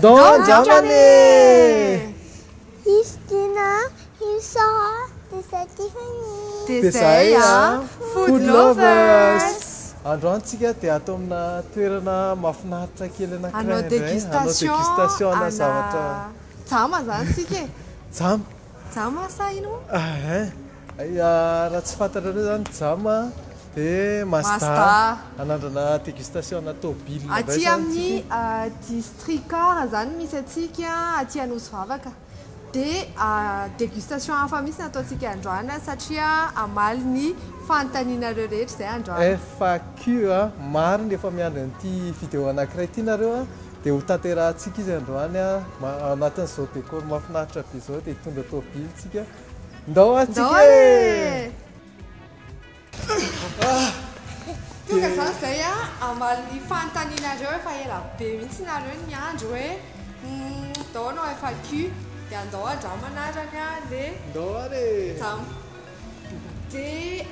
Don Jamane! Christina, Sarah, Tiffany. Desaya, food lovers. Androantsika dia ato amina toerana mahafinaritra kely anankiray dégustation na zavatra. Jama zany tsika e. Jama. Jama sa ino? Raha tsy fantatrareo zany jama dia Mazda. Anandrana dégustation na tôbily. Aty amin'ny district car zany misy atsika aty Anosivavaka. Dia dégustation hafa misy nataontsika androany satria amaly ny fanontanianareo rehetra izay androany. FAQ marina efa miandry an'ity vidéo anankiray ity nareo dia ho tanterahantsika izy androany anatin'izao décor mahafinaritra be izao dia hitondra tôbily tsika. Ndao atsika e! Tonga zany izay amaly ny fanontanianareo efa ela be mihitsy nareo ny andro hoe ndao anao FAQ dia andao andrama manaraka dia ndao ary jama. Dia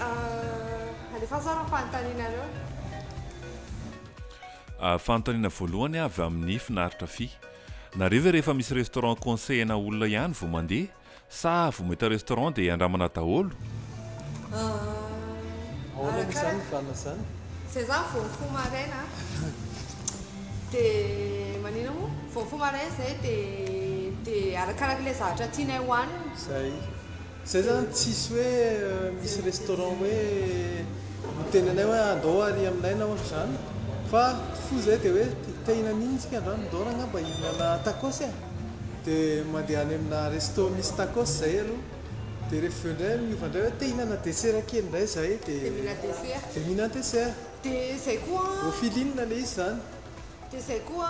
alefa sara fanontanianareo. Fanontaniana voalohany avy amin'ny finaritra fy. Nareo ve rehefa misy restaurant conseillena olona ihany vao mandeha sa vao mahita restaurant dia andramana daholo? Ahoana izany vana zany? Izay zany vao mifoha maraina dia manino moa? Vao mifoha maraina izay dia arakarak'ilay zavatra tianay hohanina. Zay zany tsisy hoe misy restaurant hoe mitenanay hoe andao ary aminay na ohatra zany fa fo zay dia hoe te hihinana iny tsika androany ndao angamba hihinana tacos dia mandeha any amina resto misy tacos zay aloha dia rehefa indray miova indray hoe te hihinana dessert kely indray zay dia mihinana dessert. Dia izay koa au filinina ilay izy zany. Dia izay koa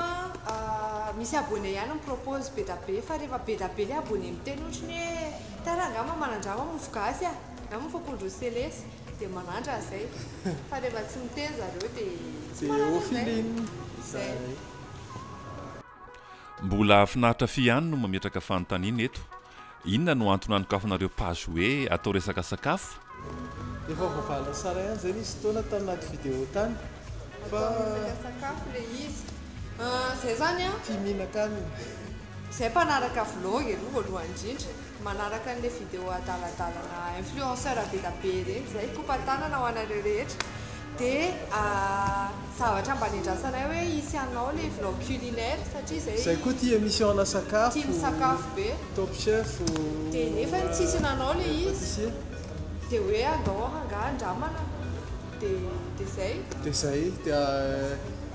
misy abonné ihany mipropose be da be fa rehefa be da be ilay abonné miteny ohatrany hoe tara angamba manandrama mofo gasy angamba mifakondro selesy dia manandra zay fa rehefa tsy miteny zareo dia au filinina. Mbola finaritra fy ihany no mametraka fanontaniana eto. Inona no antony anokafanareo page hoe atao resaka sakafo? Efa voavala sara ihany zay izy taona tanaty vidéo tany fa sakafo ilay izy. Izay zany tia mihinan-kanina. Izay mpanaraka vlog aloha voalohany indrindra manaraka an'ilay vidéo adaladalana influenceur be da be ireny izay kompa-tanana ho anareo rehetra. Dia zavatra mba nendrasanay hoe hisy anao ilay vlog culinaire satria izay koa tia émission na sakafo. Tia misakafo be. Top chef. Dia nefa tsisy nanao ilay izy. Dia hoe andao hanga andramana dia zay. Dia zay dia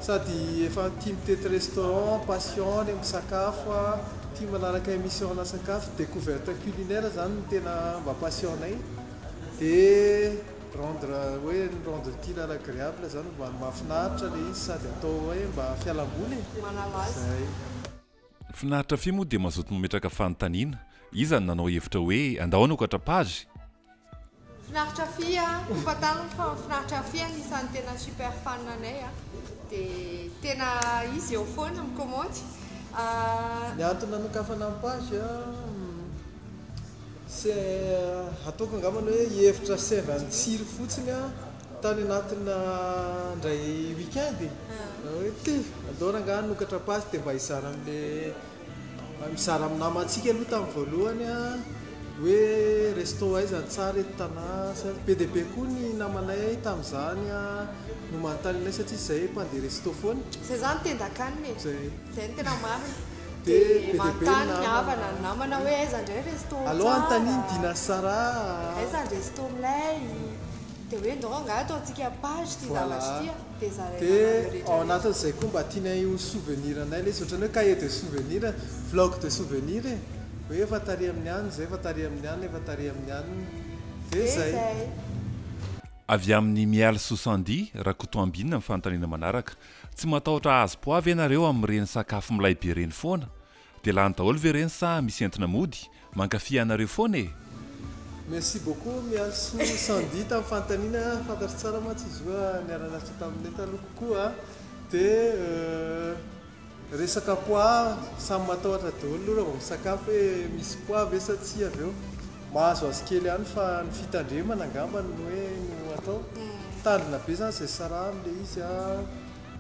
sady efa tia mitety restaurant passion ny misakafo tia manaraka émission na sakafo découverte culinaire zany no tena mba passionnay dia rendre tia agréable zany mba mahafinaritra ilay izy sady atao hoe mba fialamboly manalazy. Finaritra fy moa dia mazoto mametraka fanontaniana. Iza no nanao hevitra hoe andao anokatra page? Finaritra fy kompa-tanana fa finaritra fy anisan'ny tena super fan anay dia tena izy eo foana mikomandy. Ny antony nanokafana amin'ny page ataoko angambany hoe hevitra sendran'ny tsiro fotsiny tany anatina indray weekend hoe andao ranga nokatra page dia mba hizara mizara amin'ny namantsika aloha tamin'ny voalohany hoe resto aizany tsara eto tanà be dia be koa ny namanay tamin'izany no manontanianay satria izay mpandeha resto foana. Izay zany tendakaniny zay ny tena marina. Dia manontany ny havana ny namana hoe aiza indray resto tsara. Aloha anontaniany Dinasara. Aiza ny resto milay. Dia hoe ndao nga ataontsika page ty zavatra ty dia zaraina. Dia ao anatin'izay koa mba tianay ho souvenir anay ilay izy ohatrany hoe cahier de souvenir vlog de souvenir hoe efa tary amin'ny any zay efa tary amin'ny any efa tary amin'ny any dia zay. Avy amin'ny mialy sosandi rakotoambinina amin'ny fanontaniana manaraka. Tsy matahotra azy po avy ianareo amin'ireny sakafo milay be reny foana dia lany daholo ve reny sa misy entina mody mankafy anareo foana e? Merci beaucoup mialy sosandi tamin'ny fanontaniana fantatry tsara mantsy izy hoe niara-lavitra taminay taloha kokoa dia resaka poa samy matahotra daholo aloha vao misakafo hoe misy poa ve sa tsy avy eo mahazo azy kely ihany fa ny fitandremana angamba no hoe no atao tandrina be zany izay sara amin'ilay izy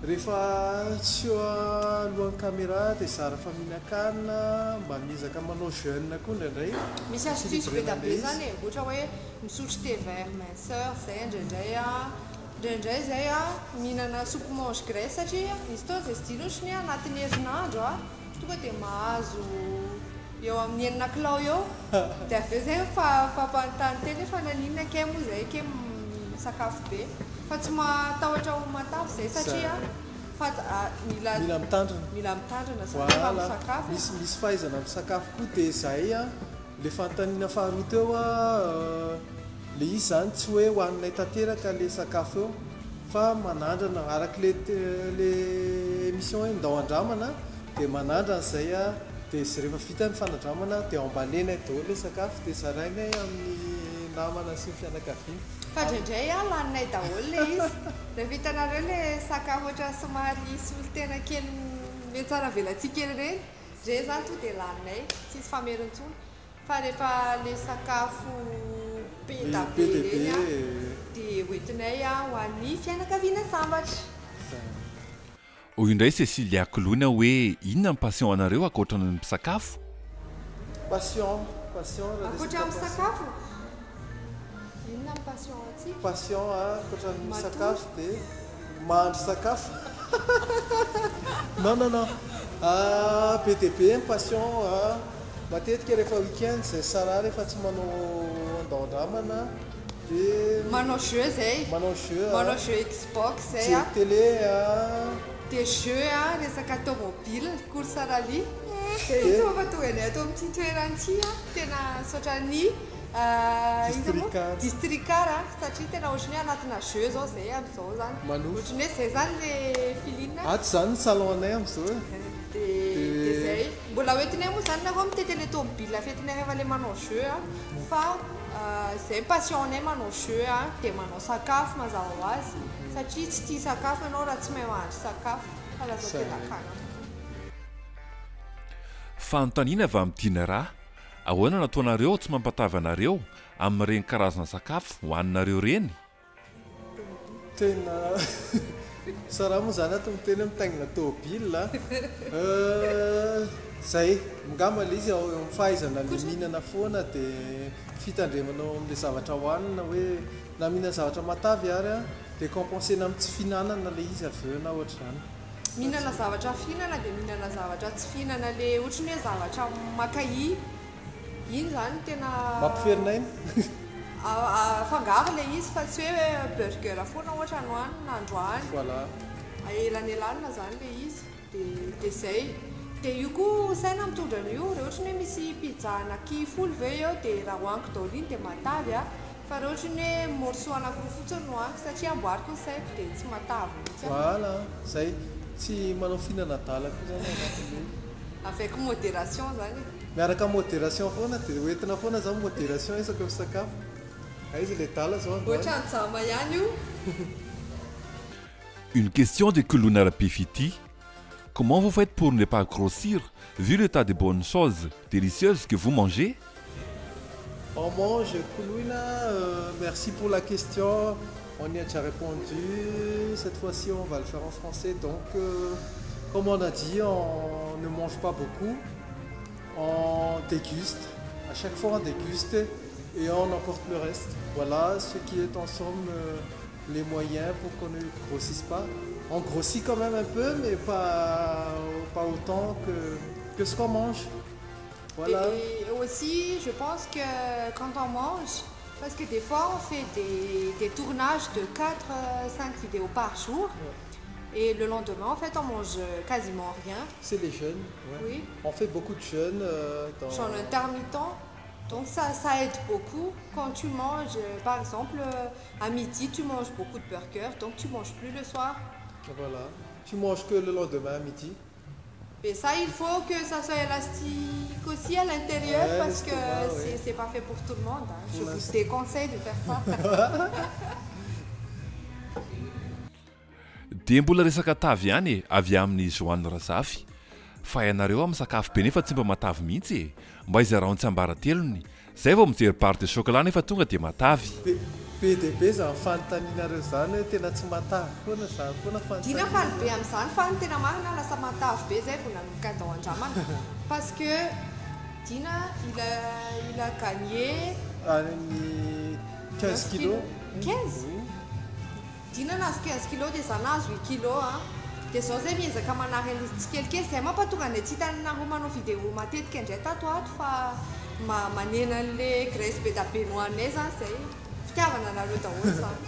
rehefa tsy eo alohan'ny caméra dia zara fa mihinan-kanina mba mizaka manao jeune koa indraindray misy astuce be da be zany e ohatra hoe misotro thé vert minceur zay indraindray a indraindray zay a mihinana soupe mange graisse satria izy tao zay sy dino ohatrany anatin'ny herinandro a tonga dia mahazo eo amin'ny 9 kilao eo dia aveo zay fampanontany teny fa nanina ke moa zay ke sakafo be fa tsy matahotra ho matavy zay satria mila mitandrina sakafo amin'ny sakafo misy fahaizana amin'ny sakafo koa dia zay a le fanontaniana faharoa teo a le izy zany tsy hoe hoaninay tanteraka le sakafo eo fa manandrana araka le émission hoe ndao andramana dia manandrana zay a dia sy rehefa vita ny fanandramana dia ambalenay daholo le sakafo dia zarainay amin'ny namana sy ny fianakaviana fa indraindray a laninay daholo le izy rehefa hitanareo le sakafo ohatra somary solo tena kely me tsara velantsika reny zay zany to dia laninay tsisy famerontsony fa rehefa le sakafo be da be reny a dia hoentinay a ho an'ny fianakaviana sambatra hoy indray Cécilia Kolona hoe inona ny passion anareo akoatra ny misakafo passion akoatra amin'ny sakafo inona ny passion atsika passion akoatra ny sakafo dia mahandro sakafo non be dia be ny passion matetika rehefa weekend zay sara rehefa tsy manao andao-andramana dia manao jeu zay manao jeu Xbox zay a télé dia jeu a resaka automobile course rally dia fomba tonga anay ato amin'ity toeran'ity a tena saotrany district car satria tena ohatrany anatina jeu zao zay amin'izao zany ohatrany hoe zay zany le filine ato zany ny salon anay amin'izao dia zay mbola hoentinay moa zany nareo mitety le tomobile fetinay rehefa le manao jeu a fa zay passion anay manao jeu a dia manao sakafo mazava ho azy satria tsy tia sakafo ianao raha tsy mahay mahandro sakafo fa lazao telakana fanontaniana avy amin'ny dinera ahoana nataonareo tsy mampatavy anareo amin'ireny karazana sakafo hohaninareo reny tena sara moa zany ato miteny mitaingina tômôbila zay ngamba le izy eo amin'ny fahaizana le mihinana foana dia fitandremanao amin'le zavatra hohanina hoe na mihinana zavatra matavy ary a dia compensena amin'ny tsy fihinanana le izy aveo na ohatra zany mihinana zavatra fihinana dia mihinana zavatra tsy fihinana le ohatrany hoe zavatra makahi iny zany tena mampiferinay fangaro le izy fa tsy hoe burger foana ohatra nohanina androany voilà elanelana zany le izy dia zay dia io koa saina mitondra an'io reha ohatrany hoe misy pizza anaky folo ve eo dia raha hoaniko daholo iny dia matavy a fa reha ohatrany hoe morceau anankiroa fotsiny no hoaniko satria amboariko ny saiko dia tsy matavy mihitsy voilà zay tsy manao fihinana dalako zany anatin'le avec modération zany miaraka modération foana dia hoentina foana zany modération isaka amin'ny sakafo aizy le dala zao ohatra ny jama ihany io Une question de Kolona Rapifiti. Comment vous faites pour ne pas grossir vu le tas de bonnes choses délicieuses que vous mangez? On mange, Koluna, merci pour la question. On y a déjà répondu. Cette fois-ci, on va le faire en français. Donc, comme on a dit, on ne mange pas beaucoup. On déguste. À chaque fois, on déguste et on emporte le reste. Voilà ce qui est en somme les moyens pour qu'on ne grossisse pas. On grossit quand même un peu, mais pas autant que ce qu'on mange. Voilà. Et aussi, je pense que quand on mange, parce que des fois on fait des tournages de 4-5 vidéos par jour, ouais. Et le lendemain en fait on mange quasiment rien. C'est des jeûnes, ouais. Oui. On fait beaucoup de jeûnes. Jeûne intermittent, donc ça aide beaucoup. Quand tu manges, par exemple, à midi tu manges beaucoup de burgers, donc tu manges plus le soir. Voilà, tu manges que le lendemain à midi. Et ça, il faut que ça soit élastique aussi à l'intérieur, ouais, parce que c'est pas fait pour tout le monde. Hein. Je vous déconseille de faire ça. Dia mbola resaka tavy ihany avy amin'ny Joanne Razafy. Fa ianareo amin'ny sakafo be nefa tsy mba matavy mihitsy mba izarahony tsy ambara telony. Zay vao mijery barre de chocolat nefa tonga dia matavy. be dia be za fanontanianareo zany hoe tena tsy matavy foana za foana dina faly be amin'izany fa ny tena marina lasa matavy be zay vao nanomboka andao andramana parce que dina il a gagné any 15 kilos 15 dina nazo 15 kilos dia za nazo 8 kilos a dia zao zay miezaka manary an'izy tsikelikely zay mampatonga ny tsy hitananaro manao vidéo matetika indray tato ato fa manena an'le graisse be da be noanay zany zay fitiavana anareo daholo zany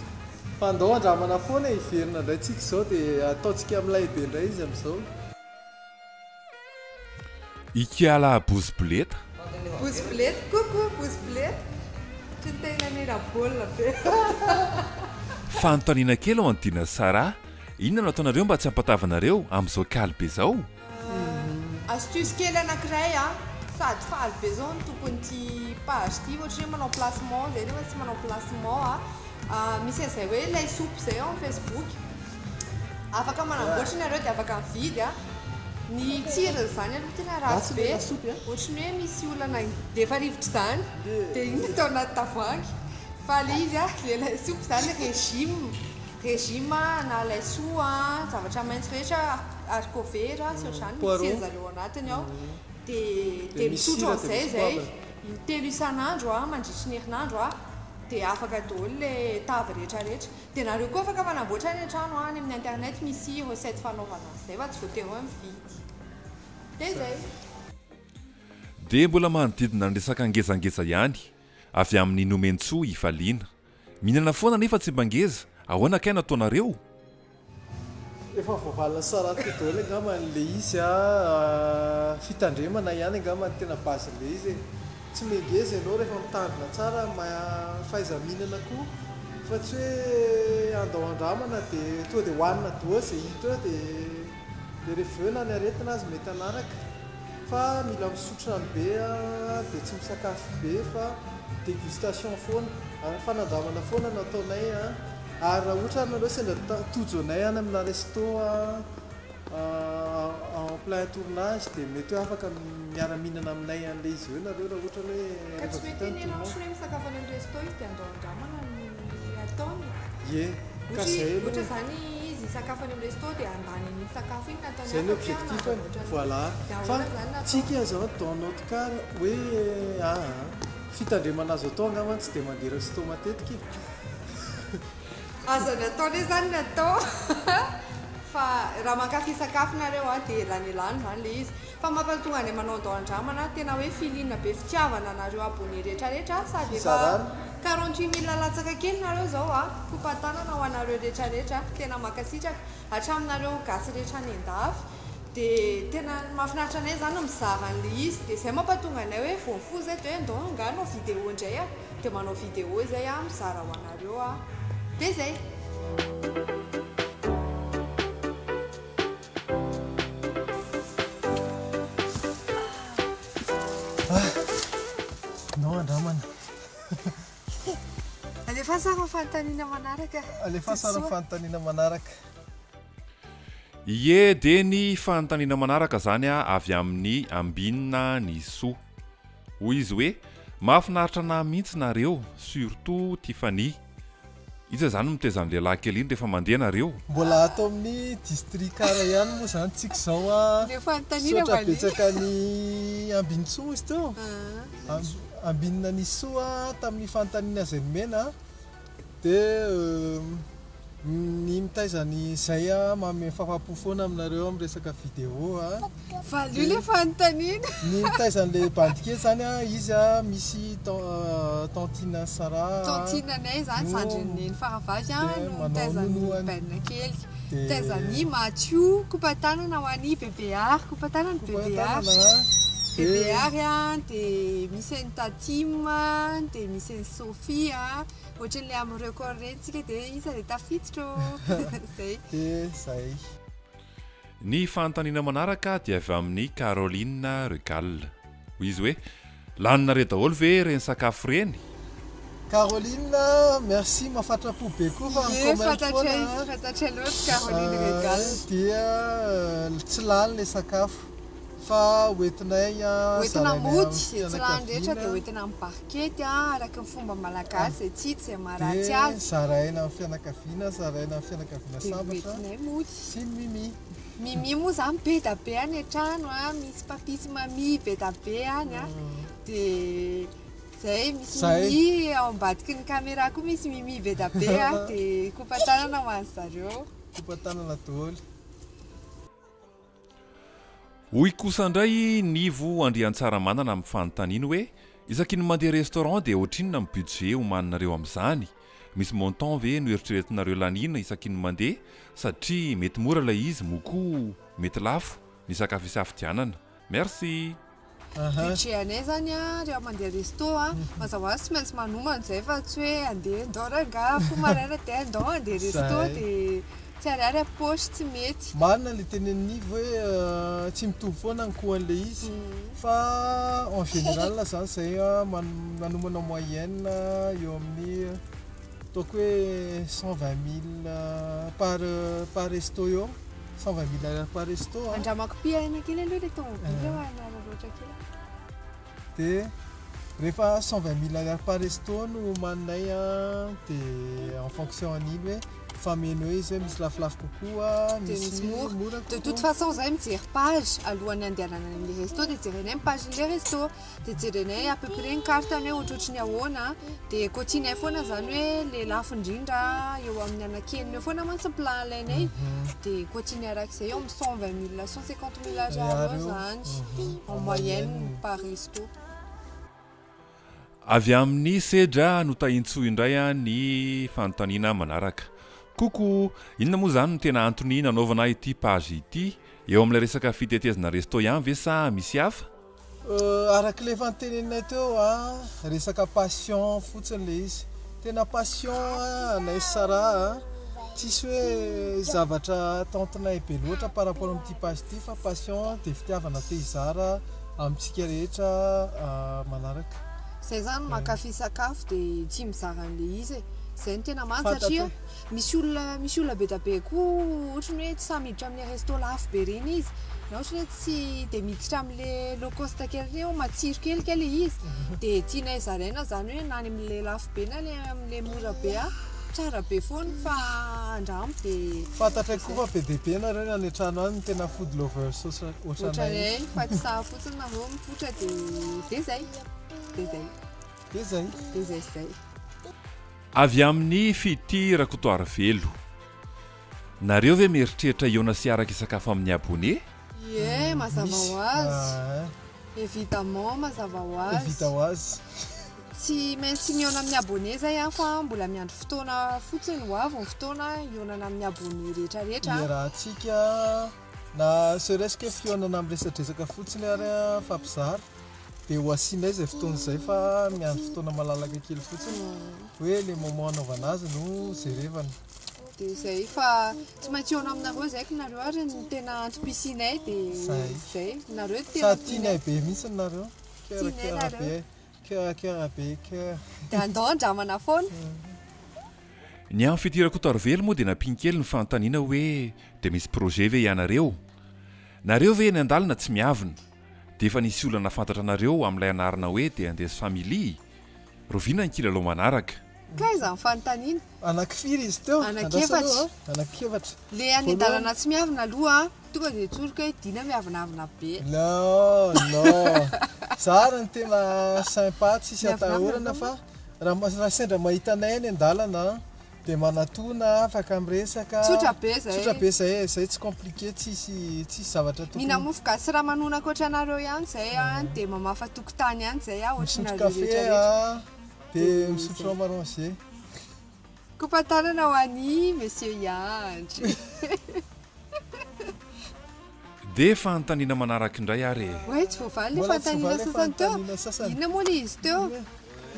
fa andao andramana foana iverina indray tsika zao dia ataontsika amin'ilay be indray izy amin'izao ikiala bousebeleta bousebeleta coucou bousebeleta tsy tenany rabolina be fanontaniana kely ao andina sara inona no ataonareo mba tsy hampatavanareo amin'izao kaly be zao astuce kely anankiray a sady faly be zao ny tompon'ity page ty ohatra hoe manao placement zay nefa tsy manao placement a misy an'izay hoe lay soupe zay ao amin'ny Facebook afaka manamboatra nareo dia afaka mividy a ny tsirony zany aloha tena ratsy be ohatrany hoe misy olana defa rivotra zany dia iny atao anaty tavoahangy fa le izy a le lay soupe zany régime na laisoa zavatra maitso rehetra haricot vert sy ohatrany misy zareo anatiny ao dia misotro an'izay zay telo isan'andro a mandritry ny herinandro a dia afaka daholo le tavy rehetrarehetra dia nareo koa afaka manamboatra ny an-trano any amin'ny internet misy recette fanaovana an'izay fa tsy voatery hoe mividy dia zay dia mbola manodidina ny resaka angezangeza ihany avy amin'ny nomentsoa ifaliana mihinana foana nefa tsy mba ngeza ahoana kaina ataonareo efa voavalina sara ty daholo angamba n'le izy a fitandremana ihany angamba ny tena base le izy tsy mengeza ianao rehefa mitandrina tsara fahaiza mihinana koa fa tsy hoe andao andramana dia tonga dia hohanina doa zay hita dia rehefa eo na ny aretina azy mety anaraka fa mila misotro rano be a dia tsy misakafo be fa dégustation foana fanandramana foana nataonay a ary raha ohatra ary nareo sendra tojo anay any amina resto en plein tournage dia mety hoe afaka miara-mihinana aminay an'ilay izy eo nareo raha ohatra hoe ka tsy mety enenao sy hoe misakafo any amin'ny resto izy dia andao andramana ny ataony ye ka zay ohatra zany izy sakafo any amin'ny resto dia andany ny sakafo iny nataony zay ny objectif voilà fa tsika zao dans notre cas hoe fitandremana azo atao angamba tsy dia mandeha resto matetika azo natao le zany natao fa raha mankafy sakafo nareo a dia elanelany zany le izy fa mampatonga any manao andao andramana tena hoe filinina be fitiavana nareo abony rehetrarehetra sady efa 48 000 latsaka kely nareo zao a kopatanana ho anareo rehetrarehetra tena makasitraka hatraminareo gasy rehetra ny andafy dia tena mahafinaritra anay zany mizaha an'le izy dia zay mampatonga anay hoe vomifoa zay dia hoe andao anganao vidéo indray a dia manao vidéo zay a mizara ho anareo a dia zay nao andramana alefa sara fanontaniana manaraka alefa sara fanontaniana manaraka ie dia ny fanontaniana manaraka zany a avy amin'ny ambinina ny soa hoy izy hoe mahafinaritra na mihitsy nareo surtout Tiffany izy zany miteza amin'ny lehilahy kely iny rehefa mandeha nareo mbola atao amin'ny district kara ihany moa zany tsika zao a sotra betsaka ny ambinitsoa izy teo ambinina ny soa tamin'ny fanontaniana zay nomena dia ny mitaizany zay a manome fahapo foana aminareo amin'ny resaka vidéo a valio le fanontaniana ny mitaizan'le bandikely zany a izy a misy tantine sara tantinanay zany sandrineny faravavy a no mitaizany baina kely mitaizany Mathieu kopatanana ho any BBR kopatanana BBR BBR a dia misy any Tatim dia misy any Sophie a ohatran'le amin'ny record rentsika dia isa dia tafiditra zay dia zay ny fanontaniana manaraka dia avy amin'ny Caroline Regal hoy izy hoe laninare daholo ve reny sakafo reny Caroline merci mahafatrapo be koa fa fantatry loatra Caroline Regal dia tsy lany le sakafo fa oentinay oentina mody etsirandrehetra dia oentina amin'ny parkety araka ny fomba malagasy tsy tsy maratsy azy zaraina amin'ny fianakaviana zaraina amin'ny fianakaviana sambatra oentinay mody sy ny mimi moa zany be da be any an-trano misy papisy mami be da be any dia zay misy mimi ao ambadiky ny caméra koa misy mimi be da be dia kopatanana ho an'ny zareo kopatanana daholo hoy kosa indray nivo andrian-tsara manana amin'ny fanontaniana hoe isaky ny mandeha restaurant dia ohatrinona amin'ny budget homaninareo amin'izany misy montant ve no eritreretinareo lanina isaky ny mandeha satria mety mora ilay izy moko mety lafo ny sakafo isafidianana merci budget anay zany rehefa mandeha resto mazava azy tsy maintsy manomana zay fa tsy hoe andeha ndoranga fo maraina dia andao andeha resto dia tsy ariary aposy tsy mety marina le tenenivo hoe tsy mitovy foana ny koan'le izy fa en général zany zay manomana moyenne eo amin'ny ataoko hoe 120 000 par resto eo 120 000 par resto andramako piaina kely aloha le tomobile anararoatra kely dia rehefa 120 000 par resto no maninay dia en fonction an'iny hoe fameno izy hoe misy lafolafo kokoa misy mora de toute façon zay mijery page alohan'ny andehanana amin'le resto dia jerenay ny pagen'le resto dia jerenay à peu près ny cartany hoe ohatrohatriny ahoana dia cotinay foana zany hoe le lafo indrindra eo amin'ny anakenina eo foana mantsy plan lainay dia cotinay arak'izay eo amin'ny 120 000 150 000 ariary zany en moyenne par resto avy amin'ny sedra no taintsoa indray ny fanontaniana manaraka koko inona moa zany no tena antony nanaovana ity page ity eo amin'ilay resaka fitetezana resto ihany ve sa misy hafa araka le fanteneninay teo resaka passion fotsiny le izy tena passion anay sara tsisy hoe zavatra tantinay be loatra par rapport amin'ity page ity fa passion dia fitiavana te hizara amintsika rehetra manaraka zay zany makafy sakafo dia tsy mizara an'le izy zay ny tena many satria misy olona be da be koa ohatrany hoe tsy samiditra amin'ny resto lafo be reny izy na ohatrany hoe tsy dia miditra amin'le low cost kely eo matsiro kelikely izy dia tianay zaraina zany hoe nany amin'le lafo be na amin'le mora be tsara be foana fa andramo dia fantatray koa fa be dia be nareo ny any an-trano any tena food lovers ohatranay fa tsy saha fotsiny nareo mifotra dia zay zay avy amin'ny fitirakotoary velo nareo ve mieritreritra iona sy araka sakafo amin'ny abone mazava ho azy évidemment mazava ho azy tsy maintsy miona amin'ny abone zay fa mbola miandro fotoana fotsiny ho avy ny fotoana ionana amin'ny abone rehetrarehetra rahantsika na seresika fionana amin'ny resadresaka fotsiny ary fampizara dia ho asianay zay fotoana izay fa miandro fotoana malalaka kely fotsiny hoe le moment anaovana azy no jerevana dia zay fa tsy maintsy iona aminareo zay ko nareo ary ny tena antom-pisinay dia zay nareo tena tianay be mihitsy nareo cœur dia andao andramana foana ny amin'ny fitirakotoary velo moa dia nampinkely ny fanontaniana hoe dia misy projet ve ianareo nareo ve ny andalina tsy miavina dia efa nisy olana fantatra anareo amin'ilay anarana hoe dia andeha family roviana ny kilalao manaraka kaiza ny fanontaniana anankifiry izy teo anankefatra le any andalana tsy miavina aloha tonga dia tsoroka hoe dina miavinavina be non zara ny tena sympa tsisy atahorana fa raha sendra mahita anay any andalana dia manatona afaka miresaka tsotra be zay tsy compliqué tsisy zavatra mihina mofoka sy raha manona ankoatra anareo ihany zay dia mamafa tokotany ihany zay misotro kafe dia misotro ramarange kopatanana ho any monsieur Yandry dia fanontaniana manaraka indray ary tsy voavaly le fanontaniana sasany teo inona moa le izy teo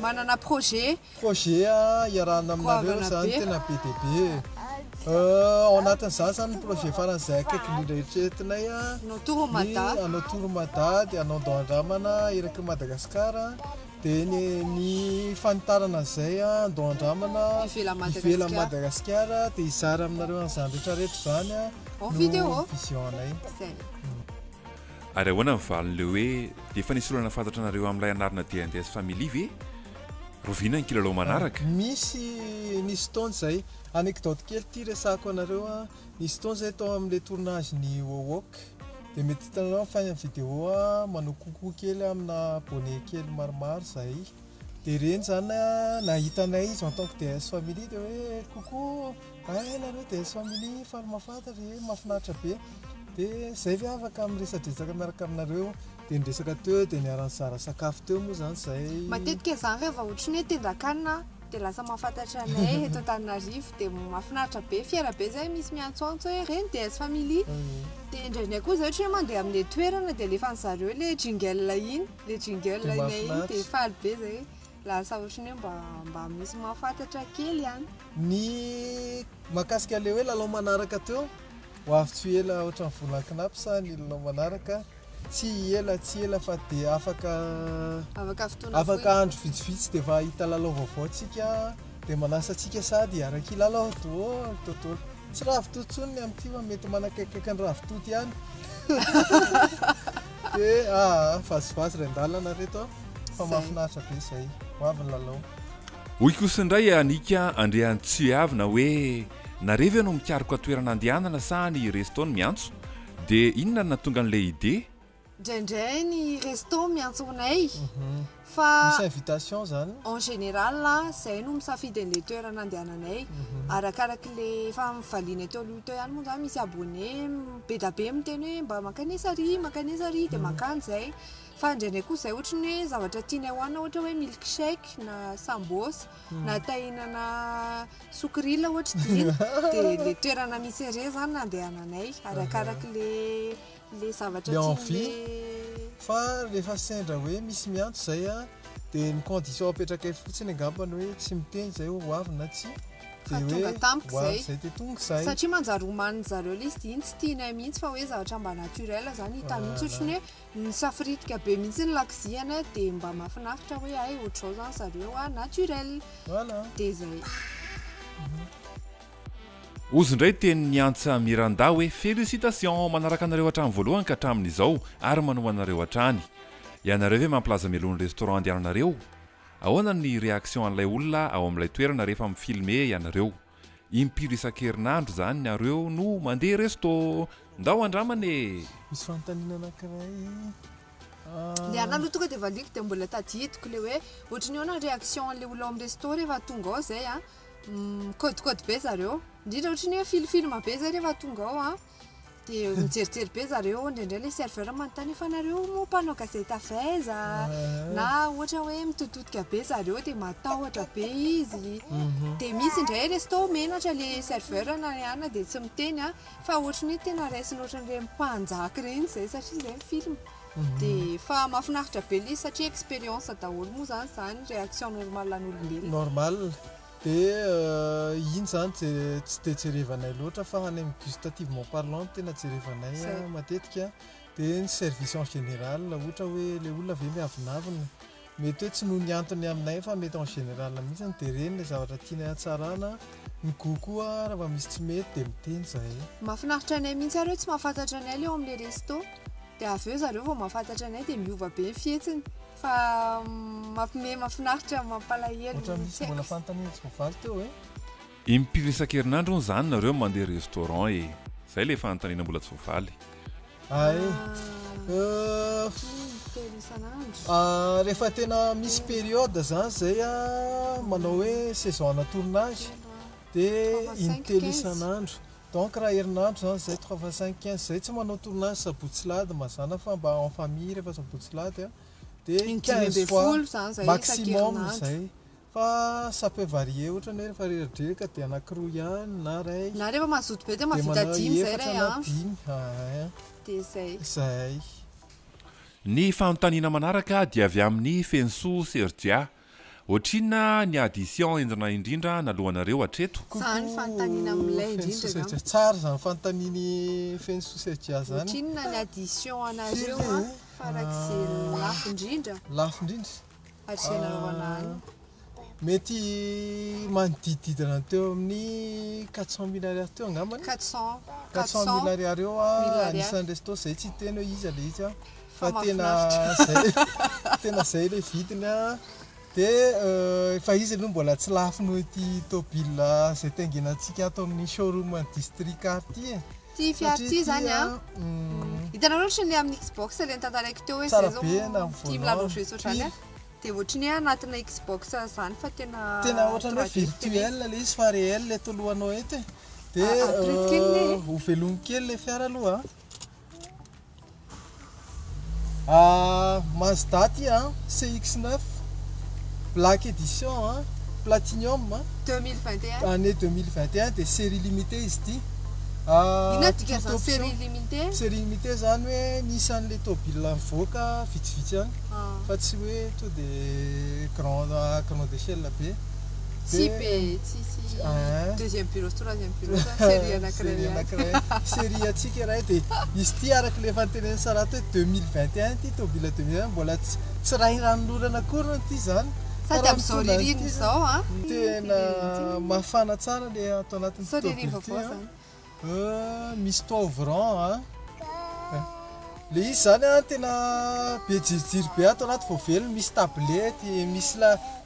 manana projet iarahana aminareo zany tena be dia be ao anatin'izany zany projet faran'izay akaiky nrehetraretinay anao toromada dia anao andao-andramana eraky Madagasikara dia ny fanitarana izay andao-andramana ivela Madagasikara dia izara aminareo an'izany rehetrarehetra zany vision anay ary ahoana mivalon'le hoe dia efa nisy olana fantatra anareo amin'ilay anarana DNDS family ve rovina ny kilalao manaraka misy nisy taona zay anecdote kely ty resako anareo a nisy taona zay tao amin'le tournage ny Wowok dia mety hitanao fany vidéo a manao coucou kely amina bonnet kely maromaro zay dia reny zany nahitanay izy en tant que DS family dia hoe coucou nareo DS family faly mahafantatra mahafinaritra be dia zay ve afaka miresadresaka miaraka aminareo dia niresaka teo dia niara-nizara sakafo teo moa zany zay matetika zany rehefa ohatrany hoe tendakanina dia lasa mahafantatra anay eto Antananarivo dia mahafinaritra be fiera be zay misy miantsoantso hoe reny DS family dia indraindray koa zay ohatra hoe mandeha amin'le toerana dia alefa an'zareo le jingle iny le jingle iny dia faly be zay lasa ohatrany hoe mba misy mahafantatra kely ihany ny mahakasika le hoe lalao manaraka teo ho avy tsy ela ohatra ny volan-kinapy sa ny lalao manaraka tsy ela fa dia afaka andro vitsivitsy dia efa hita lalao vaovao tsika dia manasa atsika sady araka lalao tontolo tsy ravitotsony amin'ity fa mety manakaikaiky ny ravitoto ihany dia vazivazy ray an-dalana reto fa mahafinaritra be izay ho avy ny lalao hoy kosa indray anika andrehan'ny Tsiavina hoe nareo ve no mikaroko toerana andehanana sa ny resto ny miantso dia inona no natonga an'ilay idée indraindray ny resto miantsonay fa misy invitation zany en général zay no misafidy an'le toerana andehananay arakaraky le efa mivaliana teo aloha teo ihany moa zany misy abonné be da be miteny hoe mba makanezary dia makany zay fa indraindray koa zay ohatra ny hoe zavatra tianay hohanina ohatra hoe milkshake na sambos na tahinana sokrila ohatra dina dia le toerana misy ere zany nandehananay arakaraky le zavatra fa rehefa sendra hoe misy miantso zay dia ny condition apetrakay fotsiny angambany hoe tsy miteny zay ho avy na tsy tonga tampoka zay dia tonga zay satria manjary homaniny zareo le izy iny tsy tianay mihitsy fa hoe zavatra mba naturel zany hita mihitsy ohatrany hoe nisafiritika be mihitsy ny laksiana dia mba mahafinaritra hoe ay ohatrao zany zareo naturel dia zay ozy indray teny niantsa Miranda hoe félicitation manaraka anareo hatrany voalohany ka hatramin'izao ary manao anareo hatrany ianareo ve mampilaza melony restaurant andehananareo ahoana ny réaction an'ilay olona ao amin'ilay toerana rehefa mifilme ianareo impiry isan-kerinandro zany nareo no mandeha resto ndao andramane misy fanontaniana anankiray le ana aloha tonga dia valiko dia mbola tadidiko le hoe ohatrany hoe na réaction an'le olona amin'ny resto rehefa tonga ao zay mikôdikôdy be zareo indrindra ohatrany hoe filifilma be zay rehefa tonga ao dia mijerijery be zareo indraindray le serveur manontany efa nareo moa mpanao gazety afaiza na ohatra hoe mitototika be zareo dia matahotra be izy dia misy indray resto menatra le serveur na ihana dia tsy miteny fa ohatrany hoe tena raisiny ohatran'le mpanjaka reny zay satria zay film dia fa mahafinaritra be le satria expérience daholo moa zany réaction normal an'olombelona normal dia iny zany tsy dia jerevanay loatra fa any amin'ny gustativement parlant tena jerevanay matetika dia ny service en général ohatra hoe le olona ve miavinavina mety hoe tsy noho ny antony aminay fa mety en général mihitsy dia reny le zavatra tianay hatsarana ny kokoa raha misy tsy mety dia miteny zay mahafinaritra anay mihitsy areo tsy mahafantatra anay leo amin'le resto dia avy eo zareo vao mahafantatra anay dia miova be ny fihetsiny fa mampime mahafinaritra mampalahelo ohatra misy mbola fanontaniana tsy voavaly teo hoe impiry isan-kerinandro zany nareo mandeha restaurant zay le fanontaniana mbola tsy voavaly rehefa tena misy période zany zay manao hoe saison na tournage dia intelo isan'andro donc raha herinandro zany zay 3/5 zay tsy manao tournage sabotsylady mazana fa mba en famille rehefa sabotsylady dia 15 fois maximum zay fa ça peut varier ohatrany hoe rehefa reradreka dia anankiroa ihany na ray na rehefa mazoto be dia mavita 10 zay ray dia zay ny fanontaniana manaraka dia avy amin'ny Fenso Sergia ohatrina ny addition endrina indrindra nalohanareo hatreto zany fanontaniana amin'ilay indrindra tsara zany fanontaniany Fenso Sergia zany ohatrina ny addition anareo farak'izay lafo indrindra lafo indrindra atrenareo anany mety manodidididina teo amin'ny 400 000 ariary teo angambany 400 000 ariary eo anisan'ny resto zay tsy teny hoe izy le izy fa tena zay le vidiny dia fa izy aloha mbola tsy lafo noho ity tôbila zay tengenantsika ato amin'ny showroom district quartier ty fiara ty zany hitanao loatra ny amin'ny Xbox le tantaraiky teo hoe zay zao ty milalao jeu ohatrany dia ohatrany hoe anatina Xbox zany fa tena ohatrany hoe virtuel le izy fa réel le tolohanao eto dia ho velominy kely le fiara aloha Mazda ty CX-9 Black Edition Platinum 2021 année 2021 dia série limitée izy ty série limitée zany hoe nisan'le tôbila mivoaka vitsivitsy any fa tsy hoe to dia grand d'échelle be tsy be deuxième pilote troisième pilote série anankiray série atsika raha dia izy ty araka le fanteneny Sarata hoe 2021 ty tôbila 2021 mbola tsy raha iranolorana akory ty zany sady amin'izao ririny izao tena mafana tsara le atao anatin'ny tôbila ty misy toavrant le izy zany tena be jirijiry be ato anaty vao velony misy tablety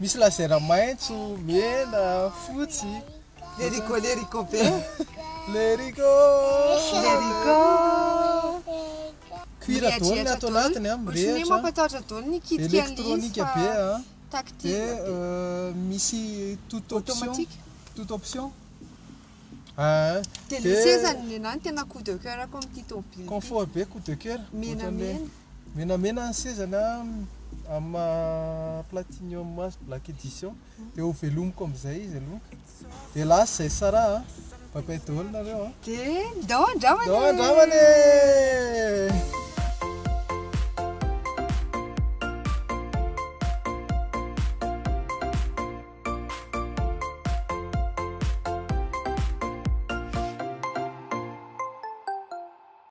misy lazera maitso mena fotsy lerico be lerico cuir daoly ato anatiny mirehatra mampatahotra daoly ny kitika elektronika be tactile misy toute option dia le sezany nenany tena coup de cœur ako amin'ity tôbila confort be coup de cœur menamena ny sezany amin'ny Platinum Black Edition dia ho velomiko amin'izay izy aloha dia lasa zay sara papay daoly nareo dia dao andramany